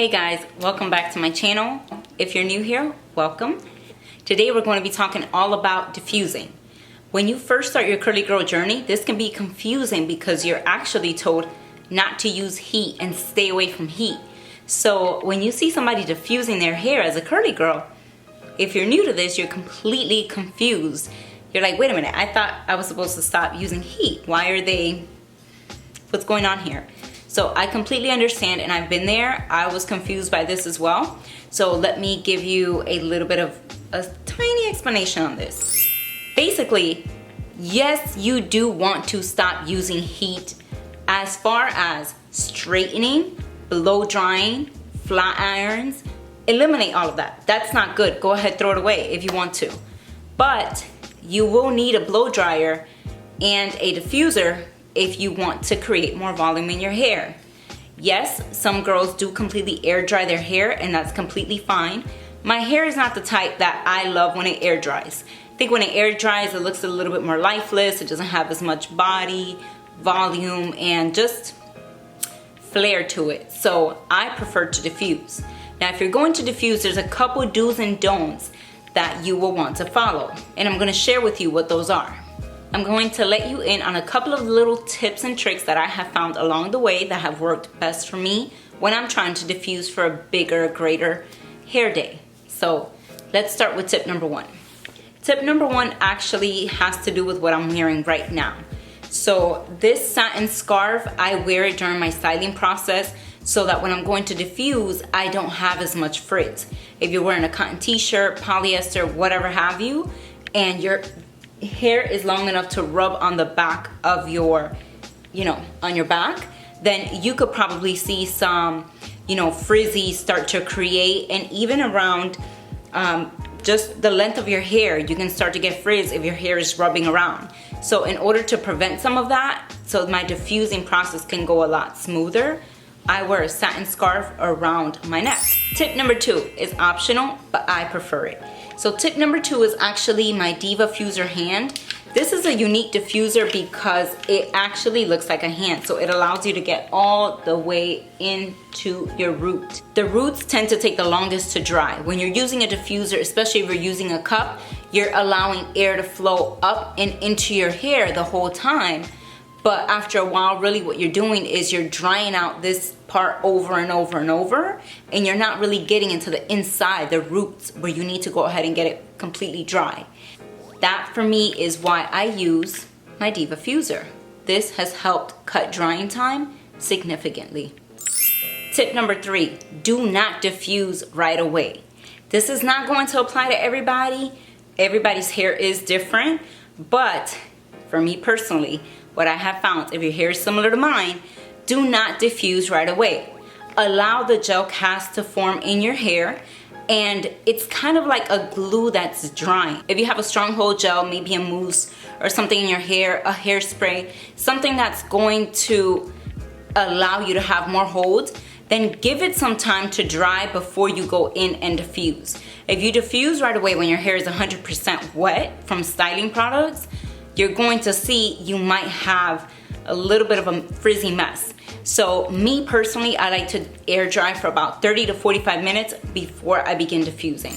Hey guys, welcome back to my channel. If you're new here, welcome. Today we're going to be talking all about diffusing. When you first start your curly girl journey, this can be confusing because you're actually told not to use heat and stay away from heat. So when you see somebody diffusing their hair as a curly girl, if you're new to this, you're completely confused. You're like, wait a minute, I thought I was supposed to stop using heat. What's going on here? So I completely understand, and I've been there. I was confused by this as well. So let me give you a little bit of a tiny explanation on this. Basically, yes, you do want to stop using heat as far as straightening, blow drying, flat irons. Eliminate all of that. That's not good. Go ahead, throw it away if you want to. But you will need a blow dryer and a diffuser if you want to create more volume in your hair. Yes, some girls do completely air dry their hair, and that's completely fine. My hair is not the type that I love when it air dries. I think when it air dries, it looks a little bit more lifeless. It doesn't have as much body, volume, and just flair to it. So I prefer to diffuse. Now, if you're going to diffuse, there's a couple do's and don'ts that you will want to follow, and I'm going to share with you what those are. I'm going to let you in on a couple of little tips and tricks that I have found along the way that have worked best for me when I'm trying to diffuse for a bigger, greater hair day. So let's start with tip number one. Tip number one actually has to do with what I'm wearing right now. So this satin scarf, I wear it during my styling process so that when I'm going to diffuse, I don't have as much frizz. If you're wearing a cotton t-shirt, polyester, whatever have you, and your hair is long enough to rub on the back of your, on your back, then you could probably see some, frizzy start to create, and even around just the length of your hair, you can start to get frizz if your hair is rubbing around. So in order to prevent some of that, so my diffusing process can go a lot smoother, I wear a satin scarf around my neck. Tip number two is optional, but I prefer it. So tip number two is actually my Diffuser hand. This is a unique diffuser because it actually looks like a hand, so it allows you to get all the way into your root. The roots tend to take the longest to dry. When you're using a diffuser, especially if you're using a cup, you're allowing air to flow up and into your hair the whole time. But after a while, really what you're doing is you're drying out this part over and over and over, and you're not really getting into the inside, the roots, where you need to go ahead and get it completely dry. That for me is why I use my Diffuser. This has helped cut drying time significantly. Tip number three, do not diffuse right away. This is not going to apply to everybody. Everybody's hair is different, but for me personally, what I have found, if your hair is similar to mine, do not diffuse right away. Allow the gel cast to form in your hair, and it's kind of like a glue that's drying. If you have a stronghold gel, maybe a mousse or something in your hair, a hairspray, something that's going to allow you to have more hold, then give it some time to dry before you go in and diffuse. If you diffuse right away when your hair is 100% wet from styling products, you're going to see you might have a little bit of a frizzy mess. So me personally, I like to air dry for about 30 to 45 minutes before I begin diffusing.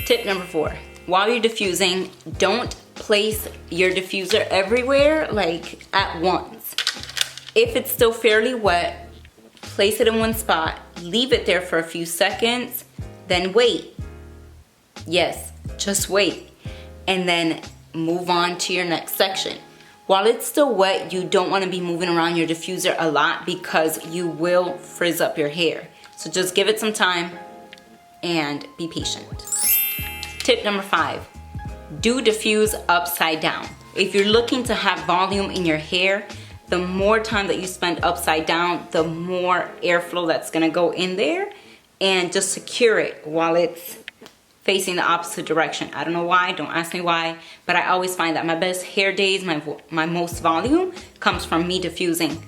Tip number four, while you're diffusing, don't place your diffuser everywhere, like at once. If it's still fairly wet, place it in one spot, leave it there for a few seconds, then wait. Yes, just wait. And then move on to your next section. While it's still wet, you don't want to be moving around your diffuser a lot because you will frizz up your hair. So just give it some time and be patient. Tip number five, do diffuse upside down. If you're looking to have volume in your hair, the more time that you spend upside down, the more airflow that's going to go in there, and just secure it while it's facing the opposite direction. I don't know why, don't ask me why, but I always find that my best hair days, my most volume comes from me diffusing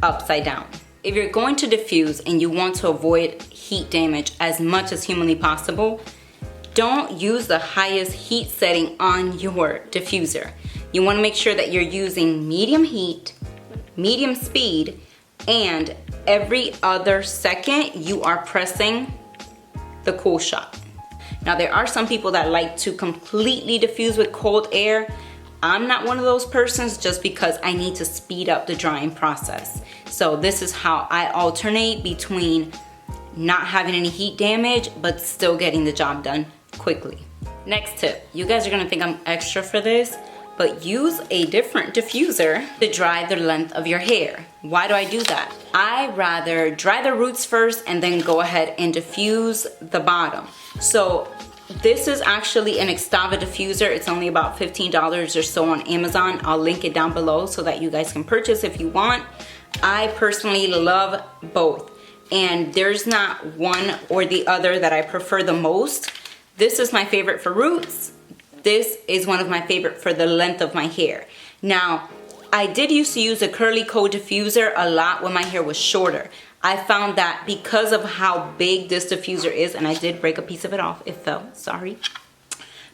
upside down. If you're going to diffuse and you want to avoid heat damage as much as humanly possible, don't use the highest heat setting on your diffuser. You want to make sure that you're using medium heat, medium speed, and every other second you are pressing the cool shot. Now there are some people that like to completely diffuse with cold air. I'm not one of those persons, just because I need to speed up the drying process. So this is how I alternate between not having any heat damage but still getting the job done quickly. Next tip, you guys are gonna think I'm extra for this, but use a different diffuser to dry the length of your hair. Why do I do that? I rather dry the roots first and then go ahead and diffuse the bottom. So this is actually an Extava diffuser. It's only about $15 or so on Amazon. I'll link it down below so that you guys can purchase if you want. I personally love both, and there's not one or the other that I prefer the most. This is my favorite for roots. This is one of my favorite for the length of my hair. Now, I did used to use a curly coat diffuser a lot when my hair was shorter. I found that because of how big this diffuser is, and I did break a piece of it off, it fell, sorry.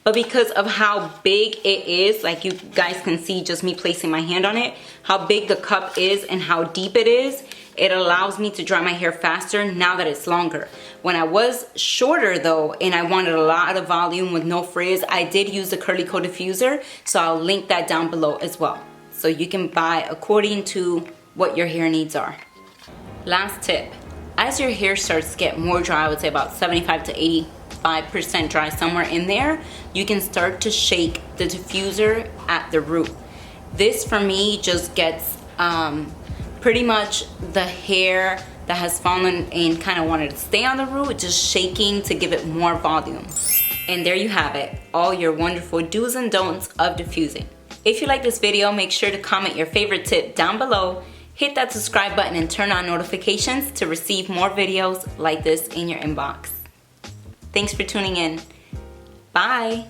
But because of how big it is, like you guys can see just me placing my hand on it, how big the cup is and how deep it is, it allows me to dry my hair faster now that it's longer. When I was shorter though, and I wanted a lot of volume with no frizz, I did use the curly coat diffuser, so I'll link that down below as well. So you can buy according to what your hair needs are. Last tip, as your hair starts to get more dry, I would say about 75 to 85% dry, somewhere in there, you can start to shake the diffuser at the root. This for me just gets pretty much the hair that has fallen and kind of wanted to stay on the root, just shaking to give it more volume. And there you have it, all your wonderful do's and don'ts of diffusing. If you like this video, make sure to comment your favorite tip down below. Hit that subscribe button and turn on notifications to receive more videos like this in your inbox. Thanks for tuning in. Bye.